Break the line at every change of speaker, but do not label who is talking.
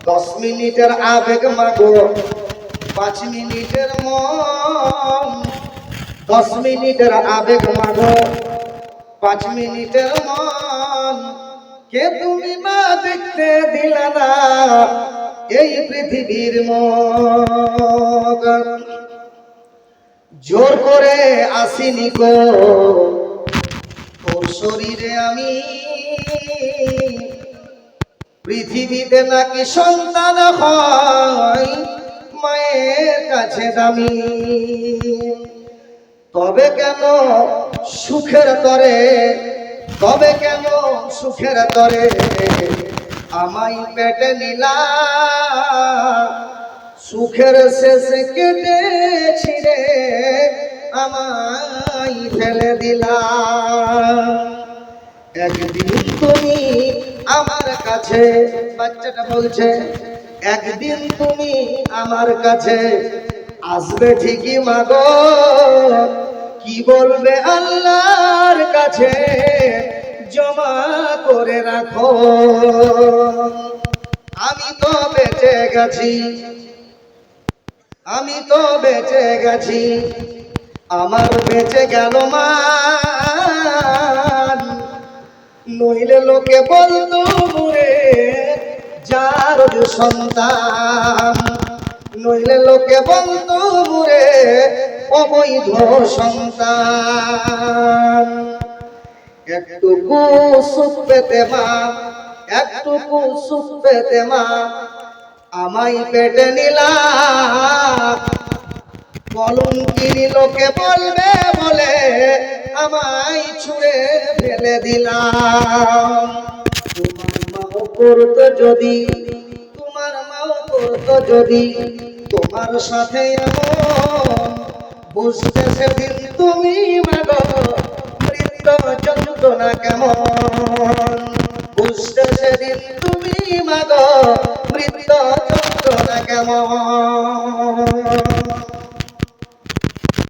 10 মিনিটের আবেগ মাগো 5 মিনিটের মন, 10 মিনিটের আবেগ মাগো 5 মিনিটের মন, কে তুমি মা দেখতে দিলা না এই পৃথিবীর মন। জোর করে আসিনি গো তোর শরীরে আমি, পৃথিবীতে নাকি সন্তান হয় মায়ের কাছে দামি। তবে কেন সুখের তরে, তবে কেন সুখের তরে আমায় পেটে নিলা, সুখের শেষে কেটে ছিঁড়ে আমায় ফেলে দিলা। একদিন তুমি আমার কাছে, বাচ্চাটা বলছে একদিন তুমি আমার কাছে আসবে ঠিকই মাগো, কি বলবে আল্লাহর কাছে জমা করে রাখো। আমি তো বেঁচে গেছি, আমি তো বেঁচে গেছি, আমার বেঁচে গেল মান, নইলে লোকে বলতো মোরে যার সন্তান, নইলে লোকে বলতো মোরে অবৈধ সন্তান। একটুকু সুখ পেতে মা, একটুকু সুখ পেতে মা আমায় পেটে নিলা, কলঙ্কিনী লোকে বলবে বলে আমায় ছুঁড়ে ফেলে দিলাম। তোমার মাও করতো যদি, তোমার মাও করতো যদি তোমার সাথে এমন, বুঝতে সেদিন তুমি মাগো মৃত্যু যন্ত্রণা কেমন, বুঝতে সেদিন তুমি মাগো মৃত্যু যন্ত্রণা কেমন।